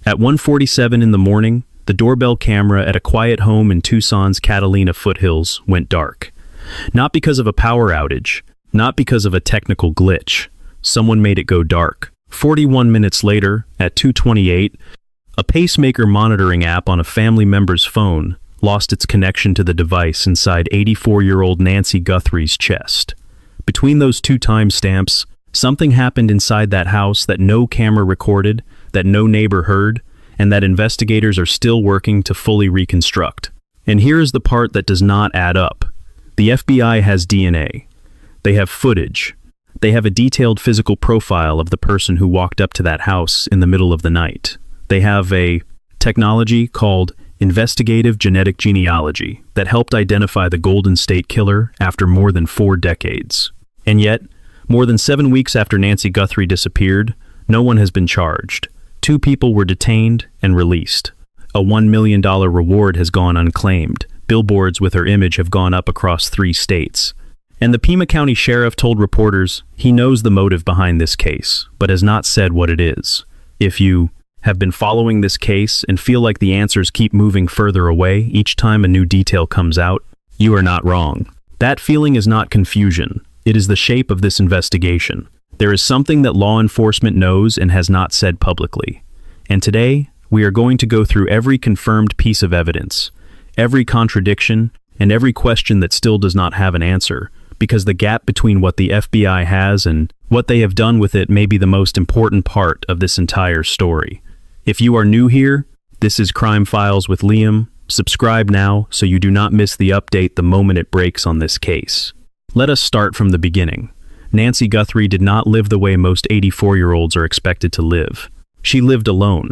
At 1:47 in the morning, the doorbell camera at a quiet home in Tucson's Catalina foothills went dark. Not because of a power outage, not because of a technical glitch. Someone made it go dark. 41 minutes later, at 2:28, a pacemaker monitoring app on a family member's phone lost its connection to the device inside 84-year-old Nancy Guthrie's chest. Between those two timestamps, something happened inside that house that no camera recorded, that no neighbor heard, and that investigators are still working to fully reconstruct. And here is the part that does not add up. The FBI has DNA. They have footage. They have a detailed physical profile of the person who walked up to that house in the middle of the night. They have a technology called Investigative Genetic Genealogy that helped identify the Golden State Killer after more than 4 decades. And yet, more than 7 weeks after Nancy Guthrie disappeared, no one has been charged. 2 people were detained and released. A $1 million reward has gone unclaimed. Billboards with her image have gone up across 3 states. And the Pima County Sheriff told reporters he knows the motive behind this case, but has not said what it is. If you have been following this case and feel like the answers keep moving further away each time a new detail comes out, you are not wrong. That feeling is not confusion. It is the shape of this investigation. There is something that law enforcement knows and has not said publicly. And today, we are going to go through every confirmed piece of evidence, every contradiction, and every question that still does not have an answer, because the gap between what the FBI has and what they have done with it may be the most important part of this entire story. If you are new here, this is Crime Files with Liam. Subscribe now so you do not miss the update the moment it breaks on this case. Let us start from the beginning. Nancy Guthrie did not live the way most 84-year-olds are expected to live. She lived alone,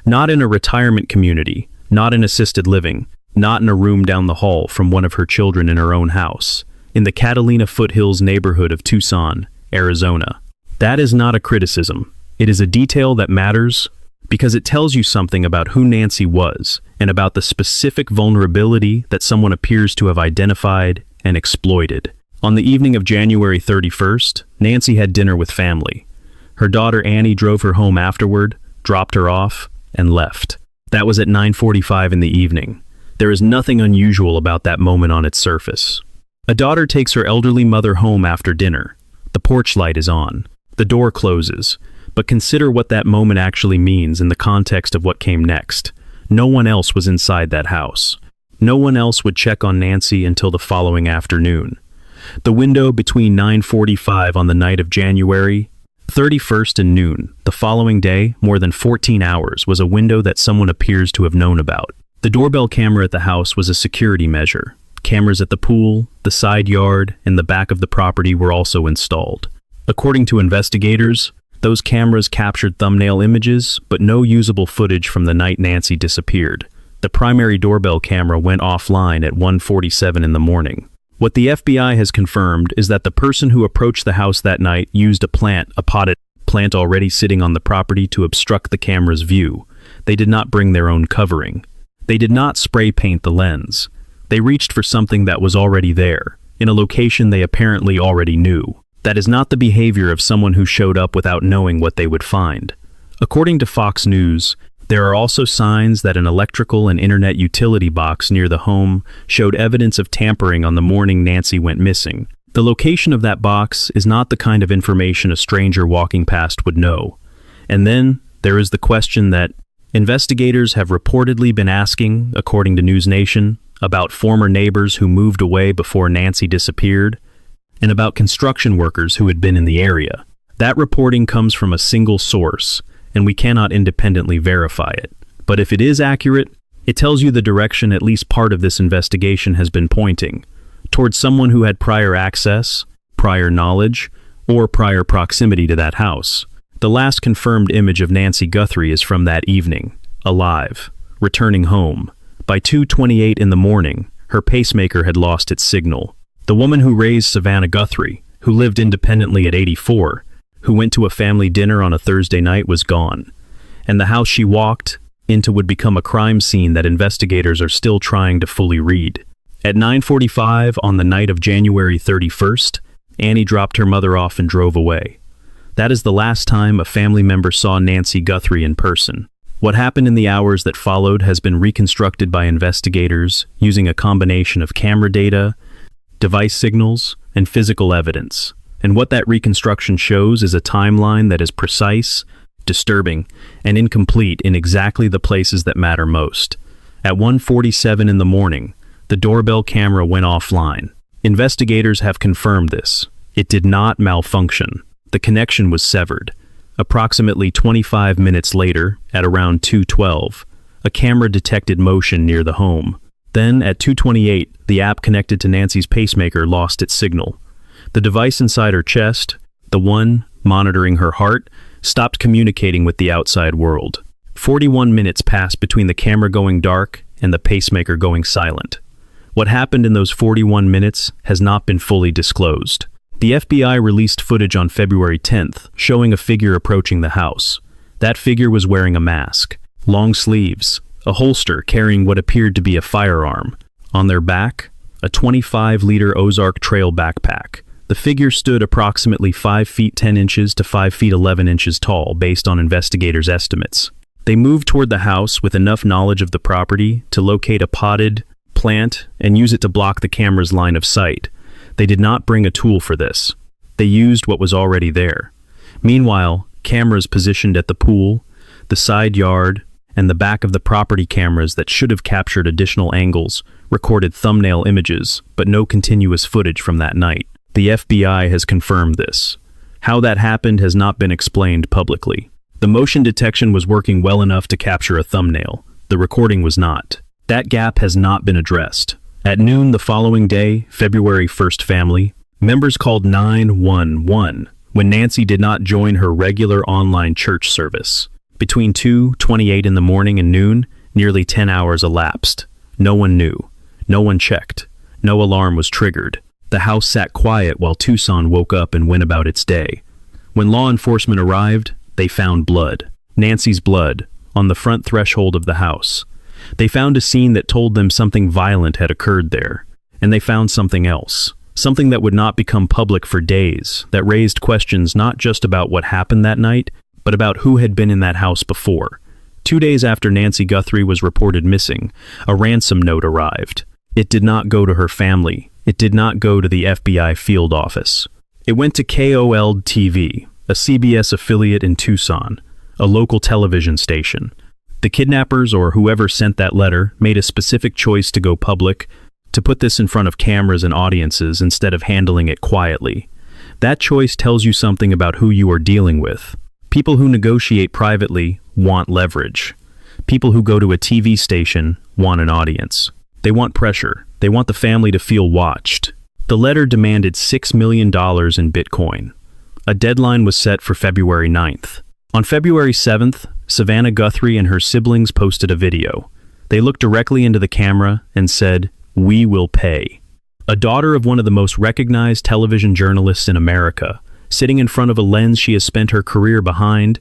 not in a retirement community, not in assisted living, not in a room down the hall from one of her children in her own house, in the Catalina foothills neighborhood of Tucson, Arizona. That is not a criticism. It is a detail that matters because it tells you something about who Nancy was and about the specific vulnerability that someone appears to have identified and exploited. On the evening of January 31st, Nancy had dinner with family. Her daughter Annie drove her home afterward, dropped her off, and left. That was at 9:45 in the evening. There is nothing unusual about that moment on its surface. A daughter takes her elderly mother home after dinner. The porch light is on. The door closes. But consider what that moment actually means in the context of what came next. No one else was inside that house. No one else would check on Nancy until the following afternoon. The window between 9:45 on the night of January 31st and noon, the following day, more than 14 hours, was a window that someone appears to have known about. The doorbell camera at the house was a security measure. Cameras at the pool, the side yard, and the back of the property were also installed. According to investigators, those cameras captured thumbnail images, but no usable footage from the night Nancy disappeared. The primary doorbell camera went offline at 1:47 in the morning. What the FBI has confirmed is that the person who approached the house that night used a potted plant already sitting on the property to obstruct the camera's view. They did not bring their own covering. They did not spray paint the lens. They reached for something that was already there, in a location they apparently already knew. That is not the behavior of someone who showed up without knowing what they would find. According to Fox News, there are also signs that an electrical and internet utility box near the home showed evidence of tampering on the morning Nancy went missing. The location of that box is not the kind of information a stranger walking past would know. And then there is the question that investigators have reportedly been asking, according to News Nation, about former neighbors who moved away before Nancy disappeared, and about construction workers who had been in the area. That reporting comes from a single source, and we cannot independently verify it. But if it is accurate, it tells you the direction at least part of this investigation has been pointing, towards someone who had prior access, prior knowledge, or prior proximity to that house. The last confirmed image of Nancy Guthrie is from that evening, alive, returning home. By 2:28 in the morning, her pacemaker had lost its signal. The woman who raised Savannah Guthrie, who lived independently at 84, who went to a family dinner on a Thursday night, was gone. And the house she walked into would become a crime scene that investigators are still trying to fully read. At 9:45 on the night of January 31st, Annie dropped her mother off and drove away. That is the last time a family member saw Nancy Guthrie in person. What happened in the hours that followed has been reconstructed by investigators using a combination of camera data, device signals, and physical evidence. And what that reconstruction shows is a timeline that is precise, disturbing, and incomplete in exactly the places that matter most. At 1:47 in the morning, the doorbell camera went offline. Investigators have confirmed this. It did not malfunction. The connection was severed. Approximately 25 minutes later, at around 2:12, a camera detected motion near the home. Then, at 2:28, the app connected to Nancy's pacemaker lost its signal. The device inside her chest, the one monitoring her heart, stopped communicating with the outside world. 41 minutes passed between the camera going dark and the pacemaker going silent. What happened in those 41 minutes has not been fully disclosed. The FBI released footage on February 10th, showing a figure approaching the house. That figure was wearing a mask, long sleeves, a holster carrying what appeared to be a firearm. On their back, a 25-liter Ozark Trail backpack. The figure stood approximately 5 feet 10 inches to 5 feet 11 inches tall, based on investigators' estimates. They moved toward the house with enough knowledge of the property to locate a potted plant and use it to block the camera's line of sight. They did not bring a tool for this. They used what was already there. Meanwhile, cameras positioned at the pool, the side yard, and the back of the property cameras that should have captured additional angles recorded thumbnail images, but no continuous footage from that night. The FBI has confirmed this. How that happened has not been explained publicly. The motion detection was working well enough to capture a thumbnail. The recording was not. That gap has not been addressed. At noon the following day, February 1st family, members called 911 when Nancy did not join her regular online church service. Between 2:28 in the morning and noon, nearly 10 hours elapsed. No one knew. No one checked. No alarm was triggered. The house sat quiet while Tucson woke up and went about its day. When law enforcement arrived, they found blood. Nancy's blood, on the front threshold of the house. They found a scene that told them something violent had occurred there. And they found something else. Something that would not become public for days, that raised questions not just about what happened that night, but about who had been in that house before. 2 days after Nancy Guthrie was reported missing, a ransom note arrived. It did not go to her family. It did not go to the FBI field office. It went to KOL-TV, a CBS affiliate in Tucson, a local television station. The kidnappers, or whoever sent that letter, made a specific choice to go public, to put this in front of cameras and audiences instead of handling it quietly. That choice tells you something about who you are dealing with. People who negotiate privately want leverage. People who go to a TV station want an audience. They want pressure. They want the family to feel watched. The letter demanded $6 million in Bitcoin. A deadline was set for February 9th. On February 7th, Savannah Guthrie and her siblings posted a video. They looked directly into the camera and said, "We will pay." A daughter of one of the most recognized television journalists in America, sitting in front of a lens she has spent her career behind,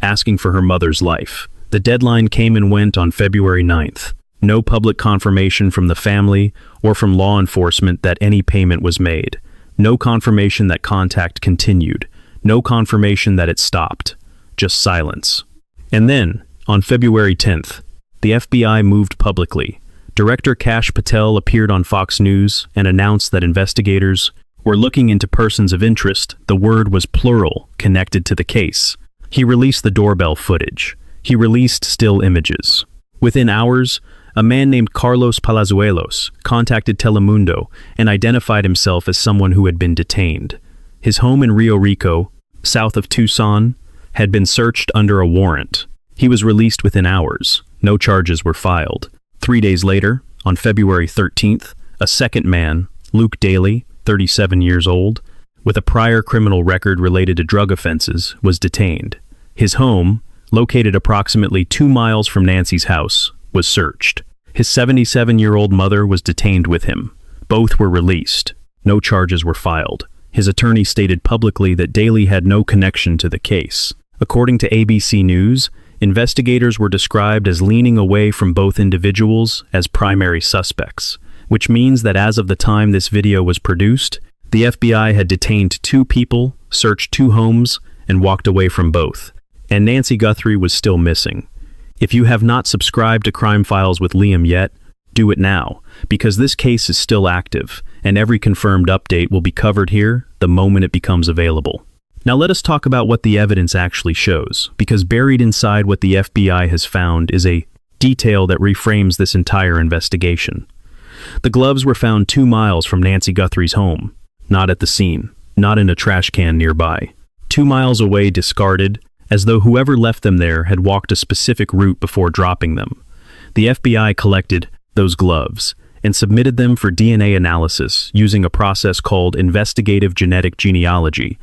asking for her mother's life. The deadline came and went on February 9th. No public confirmation from the family or from law enforcement that any payment was made. No confirmation that contact continued. No confirmation that it stopped. Just silence. And then, on February 10th, the FBI moved publicly. Director Kash Patel appeared on Fox News and announced that investigators were looking into persons of interest, the word was plural, connected to the case. He released the doorbell footage. He released still images. Within hours, a man named Carlos Palazuelos contacted Telemundo and identified himself as someone who had been detained. His home in Rio Rico, south of Tucson, had been searched under a warrant. He was released within hours. No charges were filed. 3 days later, on February 13th, a second man, Luke Daly, 37 years old, with a prior criminal record related to drug offenses, was detained. His home, located approximately 2 miles from Nancy's house, was searched. His 77-year-old mother was detained with him. Both were released. No charges were filed. His attorney stated publicly that Daly had no connection to the case. According to ABC News, investigators were described as leaning away from both individuals as primary suspects, which means that as of the time this video was produced, the FBI had detained 2 people, searched 2 homes, and walked away from both. And Nancy Guthrie was still missing. If you have not subscribed to Crime Files with Liam yet, do it now, because this case is still active, and every confirmed update will be covered here the moment it becomes available. Now let us talk about what the evidence actually shows, because buried inside what the FBI has found is a detail that reframes this entire investigation. The gloves were found 2 miles from Nancy Guthrie's home, not at the scene, not in a trash can nearby. 2 miles away, discarded, as though whoever left them there had walked a specific route before dropping them. The FBI collected those gloves and submitted them for DNA analysis using a process called Investigative Genetic Genealogy,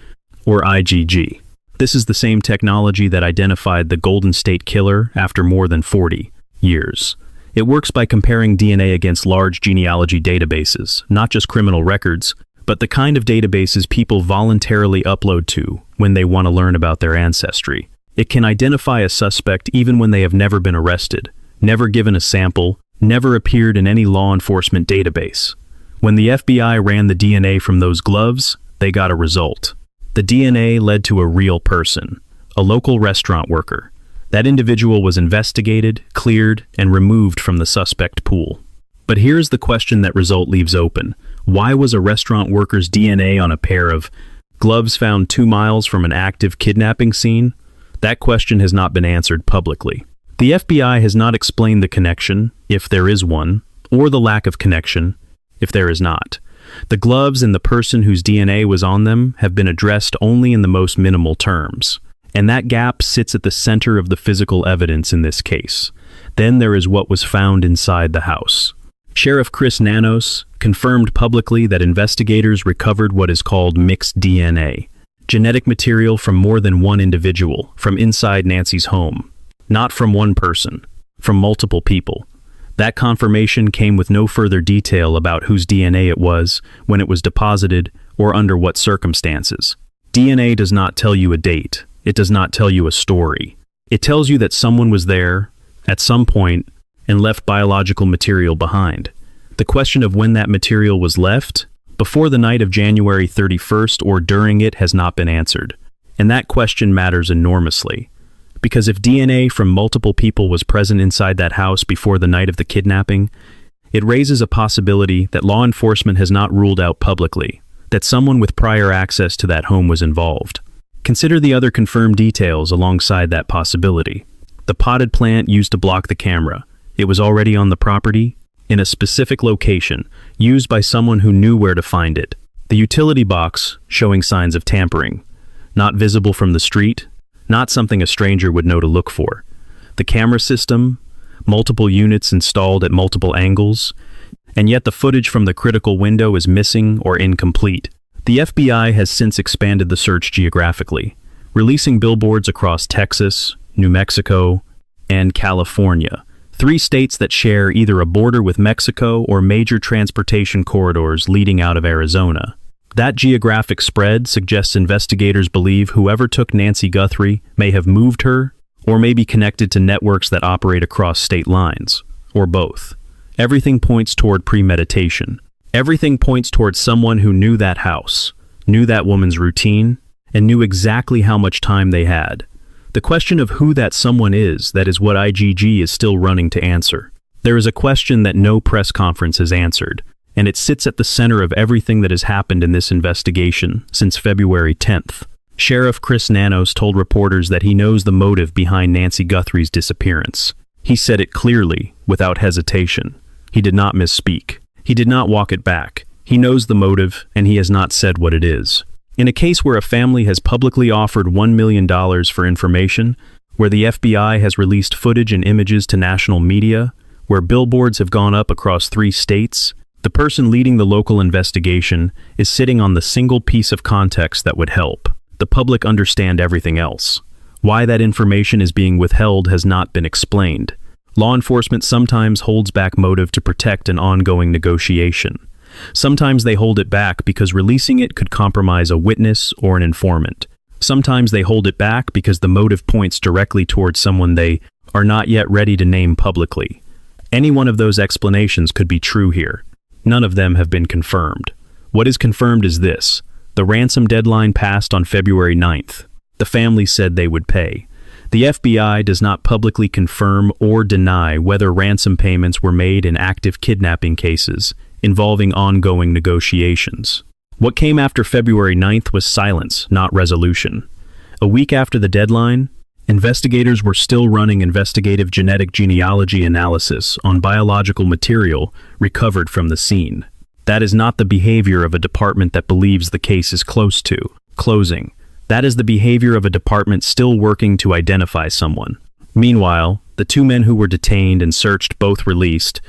or IGG. This is the same technology that identified the Golden State Killer after more than 40 years. It works by comparing DNA against large genealogy databases, not just criminal records, but the kind of databases people voluntarily upload to when they want to learn about their ancestry. It can identify a suspect even when they have never been arrested, never given a sample, never appeared in any law enforcement database. When the FBI ran the DNA from those gloves, they got a result. The DNA led to a real person, a local restaurant worker. That individual was investigated, cleared, and removed from the suspect pool. But here's the question that result leaves open. Why was a restaurant worker's DNA on a pair of gloves found 2 miles from an active kidnapping scene? That question has not been answered publicly. The FBI has not explained the connection, if there is one, or the lack of connection, if there is not. The gloves and the person whose DNA was on them have been addressed only in the most minimal terms. And that gap sits at the center of the physical evidence in this case. Then there is what was found inside the house. Sheriff Chris Nanos confirmed publicly that investigators recovered what is called mixed DNA, genetic material from more than one individual, from inside Nancy's home. Not from one person, from multiple people. That confirmation came with no further detail about whose DNA it was, when it was deposited, or under what circumstances. DNA does not tell you a date. It does not tell you a story. It tells you that someone was there, at some point, and left biological material behind. The question of when that material was left, before the night of January 31st or during it, has not been answered. And that question matters enormously. Because if DNA from multiple people was present inside that house before the night of the kidnapping, it raises a possibility that law enforcement has not ruled out publicly, that someone with prior access to that home was involved. Consider the other confirmed details alongside that possibility. The potted plant used to block the camera. It was already on the property, in a specific location, used by someone who knew where to find it. The utility box, showing signs of tampering. Not visible from the street, not something a stranger would know to look for. The camera system, multiple units installed at multiple angles, and yet the footage from the critical window is missing or incomplete. The FBI has since expanded the search geographically, releasing billboards across Texas, New Mexico, and California, 3 states that share either a border with Mexico or major transportation corridors leading out of Arizona. That geographic spread suggests investigators believe whoever took Nancy Guthrie may have moved her or may be connected to networks that operate across state lines, or both. Everything points toward premeditation. Everything points toward someone who knew that house, knew that woman's routine, and knew exactly how much time they had. The question of who that someone is, that is what IGG is still running to answer. There is a question that no press conference has answered, and it sits at the center of everything that has happened in this investigation since February 10th. Sheriff Chris Nanos told reporters that he knows the motive behind Nancy Guthrie's disappearance. He said it clearly, without hesitation. He did not misspeak. He did not walk it back. He knows the motive, and he has not said what it is. In a case where a family has publicly offered $1 million for information, where the FBI has released footage and images to national media, where billboards have gone up across 3 states, the person leading the local investigation is sitting on the single piece of context that would help the public understand everything else. Why that information is being withheld has not been explained. Law enforcement sometimes holds back motive to protect an ongoing negotiation. Sometimes they hold it back because releasing it could compromise a witness or an informant. Sometimes they hold it back because the motive points directly towards someone they are not yet ready to name publicly. Any one of those explanations could be true here. None of them have been confirmed. What is confirmed is this: the ransom deadline passed on February 9th. The family said they would pay. The FBI does not publicly confirm or deny whether ransom payments were made in active kidnapping cases involving ongoing negotiations. What came after February 9th was silence, not resolution. A week after the deadline, investigators were still running investigative genetic genealogy analysis on biological material recovered from the scene. That is not the behavior of a department that believes the case is close to closing. That is the behavior of a department still working to identify someone. Meanwhile, the two men who were detained and searched, both released,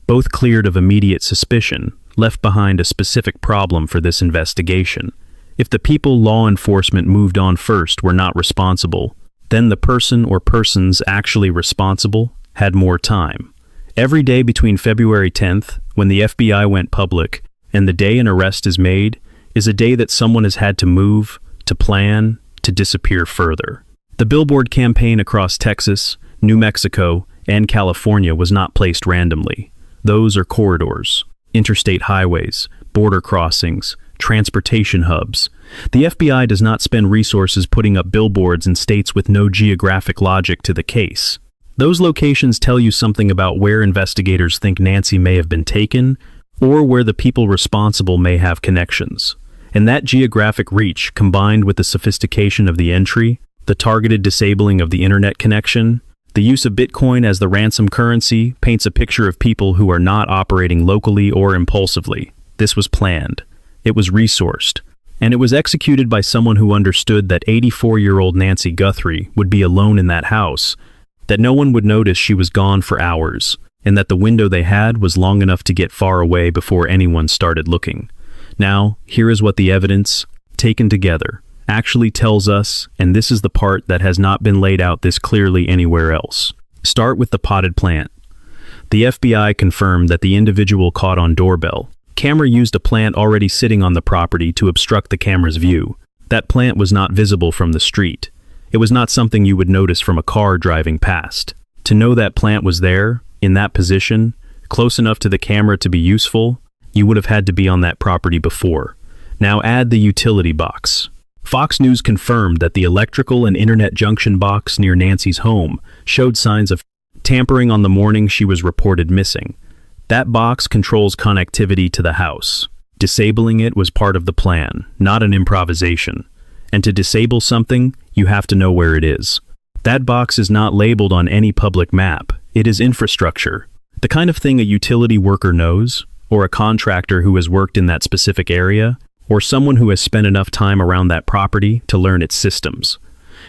both cleared of immediate suspicion, left behind a specific problem for this investigation. If the people law enforcement moved on first were not responsible, then the person or persons actually responsible had more time. Every day between February 10th, when the FBI went public, and the day an arrest is made, is a day that someone has had to move, to plan, to disappear further. The billboard campaign across Texas, New Mexico, and California was not placed randomly. Those are corridors, interstate highways, border crossings, transportation hubs. The FBI does not spend resources putting up billboards in states with no geographic logic to the case. Those locations tell you something about where investigators think Nancy may have been taken, or where the people responsible may have connections. And that geographic reach, combined with the sophistication of the entry, the targeted disabling of the internet connection, the use of Bitcoin as the ransom currency, paints a picture of people who are not operating locally or impulsively. This was planned. It was resourced. And it was executed by someone who understood that 84-year-old Nancy Guthrie would be alone in that house, that no one would notice she was gone for hours, and that the window they had was long enough to get far away before anyone started looking. Now, here is what the evidence, taken together, actually tells us, and this is the part that has not been laid out this clearly anywhere else. Start with the potted plant. The FBI confirmed that the individual caught on doorbell camera used a plant already sitting on the property to obstruct the camera's view. That plant was not visible from the street. It was not something you would notice from a car driving past. To know that plant was there, in that position, close enough to the camera to be useful, you would have had to be on that property before. Now add the utility box. Fox News confirmed that the electrical and internet junction box near Nancy's home showed signs of tampering on the morning she was reported missing. That box controls connectivity to the house. Disabling it was part of the plan, not an improvisation. And to disable something, you have to know where it is. That box is not labeled on any public map. It is infrastructure. The kind of thing a utility worker knows, or a contractor who has worked in that specific area, or someone who has spent enough time around that property to learn its systems.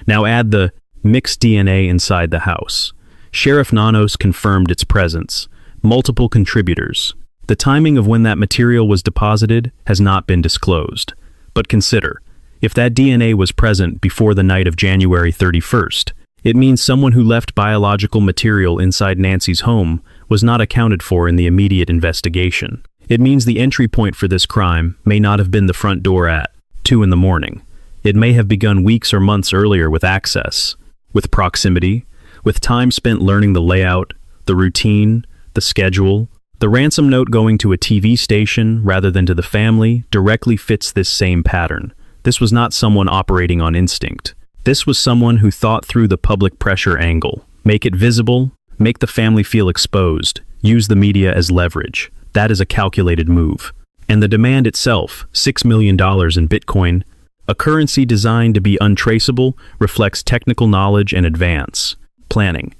Now add the mixed DNA inside the house. Sheriff Nanos confirmed its presence. Multiple contributors. The timing of when that material was deposited has not been disclosed. But consider, if that DNA was present before the night of January 31st, it means someone who left biological material inside Nancy's home was not accounted for in the immediate investigation. It means the entry point for this crime may not have been the front door at 2 in the morning. It may have begun weeks or months earlier with access, with proximity, with time spent learning the layout, the routine, the schedule. The ransom note going to a TV station rather than to the family directly fits this same pattern. This was not someone operating on instinct. This was someone who thought through the public pressure angle. Make it visible, make the family feel exposed, use the media as leverage. That is a calculated move. And the demand itself, $6 million in Bitcoin, a currency designed to be untraceable, reflects technical knowledge and advance planning.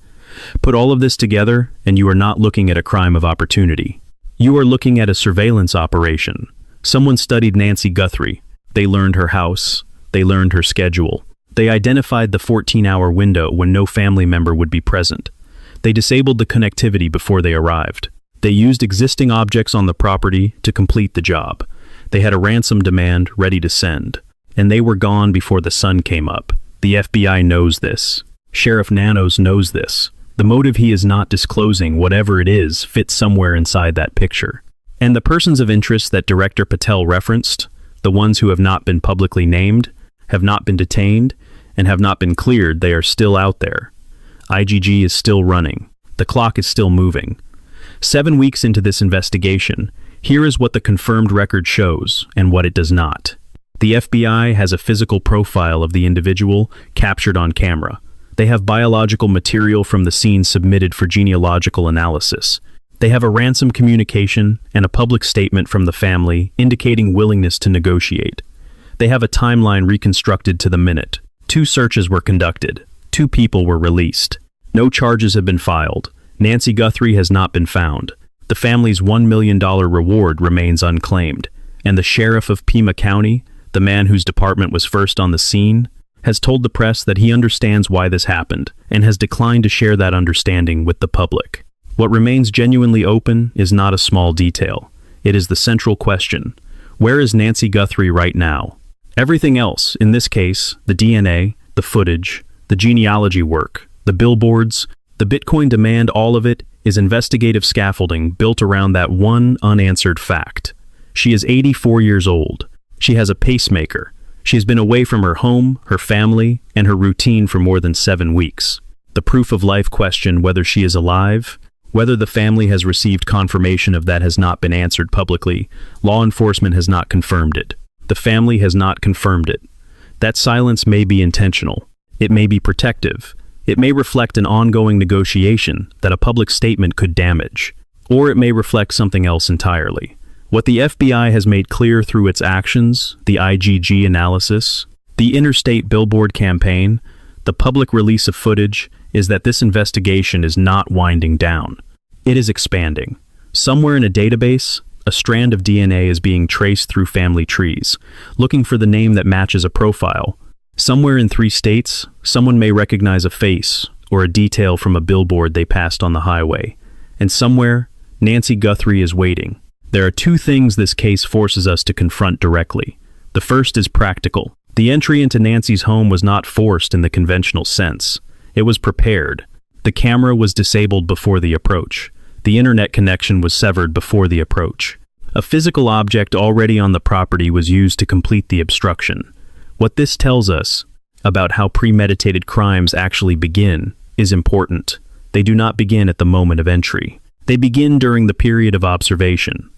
Put all of this together, and you are not looking at a crime of opportunity. You are looking at a surveillance operation. Someone studied Nancy Guthrie. They learned her house. They learned her schedule. They identified the 14-hour window when no family member would be present. They disabled the connectivity before they arrived. They used existing objects on the property to complete the job. They had a ransom demand ready to send. And they were gone before the sun came up. The FBI knows this. Sheriff Nanos knows this. The motive he is not disclosing, whatever it is, fits somewhere inside that picture. And the persons of interest that Director Patel referenced, the ones who have not been publicly named, have not been detained, and have not been cleared, they are still out there. IGG is still running. The clock is still moving. 7 weeks into this investigation, here is what the confirmed record shows and what it does not. The FBI has a physical profile of the individual captured on camera. They have biological material from the scene submitted for genealogical analysis. They have a ransom communication and a public statement from the family indicating willingness to negotiate. They have a timeline reconstructed to the minute. 2 searches were conducted. 2 people were released. No charges have been filed. Nancy Guthrie has not been found. The family's $1 million reward remains unclaimed. And the sheriff of Pima County, the man whose department was first on the scene, has told the press that he understands why this happened and has declined to share that understanding with the public. What remains genuinely open is not a small detail. It is the central question. Where is Nancy Guthrie right now? Everything else, in this case, the DNA, the footage, the genealogy work, the billboards, the Bitcoin demand, all of it is investigative scaffolding built around that one unanswered fact. She is 84 years old. She has a pacemaker. She has been away from her home, her family, and her routine for more than 7 weeks. The proof of life question, whether she is alive, whether the family has received confirmation of that, has not been answered publicly. Law enforcement has not confirmed it. The family has not confirmed it. That silence may be intentional. It may be protective. It may reflect an ongoing negotiation that a public statement could damage. Or it may reflect something else entirely. What the FBI has made clear through its actions, the IGG analysis, the interstate billboard campaign, the public release of footage, is that this investigation is not winding down. It is expanding. Somewhere in a database, a strand of DNA is being traced through family trees, looking for the name that matches a profile. Somewhere in 3 states, someone may recognize a face or a detail from a billboard they passed on the highway. And somewhere, Nancy Guthrie is waiting. There are 2 things this case forces us to confront directly. The first is practical. The entry into Nancy's home was not forced in the conventional sense. It was prepared. The camera was disabled before the approach. The internet connection was severed before the approach. A physical object already on the property was used to complete the obstruction. What this tells us about how premeditated crimes actually begin is important. They do not begin at the moment of entry. They begin during the period of observation.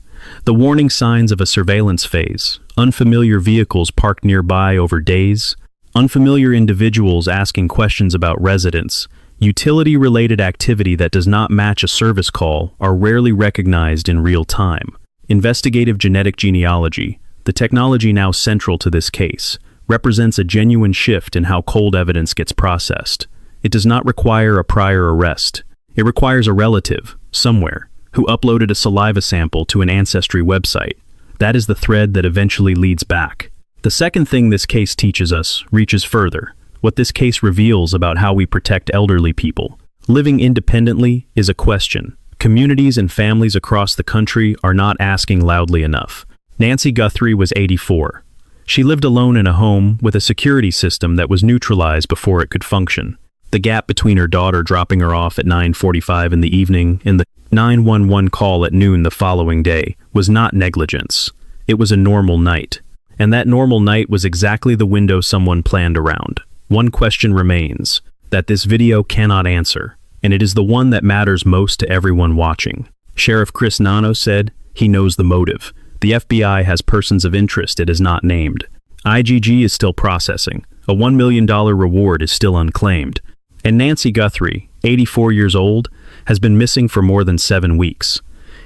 The warning signs of a surveillance phase, unfamiliar vehicles parked nearby over days, unfamiliar individuals asking questions about residents, utility-related activity that does not match a service call are rarely recognized in real time. Investigative Genetic Genealogy, the technology now central to this case, represents a genuine shift in how cold evidence gets processed. It does not require a prior arrest. It requires a relative, somewhere, who uploaded a saliva sample to an ancestry website. That is the thread that eventually leads back. The second thing this case teaches us reaches further. What this case reveals about how we protect elderly people. Living independently is a question. Communities and families across the country are not asking loudly enough. Nancy Guthrie was 84. She lived alone in a home with a security system that was neutralized before it could function. The gap between her daughter dropping her off at 9:45 in the evening and the 911 call at noon the following day was not negligence. It was a normal night. And that normal night was exactly the window someone planned around. One question remains that this video cannot answer, and it is the one that matters most to everyone watching. Sheriff Nanos said he knows the motive. The FBI has persons of interest it has not named. IGG is still processing. A $1 million reward is still unclaimed. And Nancy Guthrie, 84 years old, has been missing for more than 7 weeks.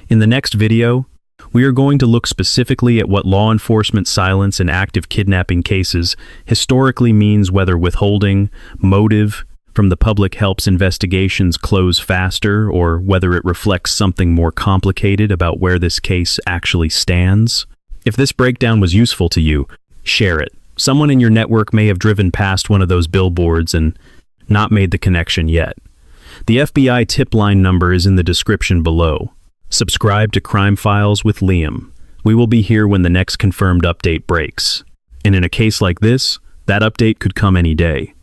In the next video, we are going to look specifically at what law enforcement silence in active kidnapping cases historically means, whether withholding, motive from the public helps investigations close faster, or whether it reflects something more complicated about where this case actually stands. If this breakdown was useful to you, share it. Someone in your network may have driven past one of those billboards and not made the connection yet. The FBI tip line number is in the description below. Subscribe to Crime Files with Liam. We will be here when the next confirmed update breaks. And in a case like this, that update could come any day.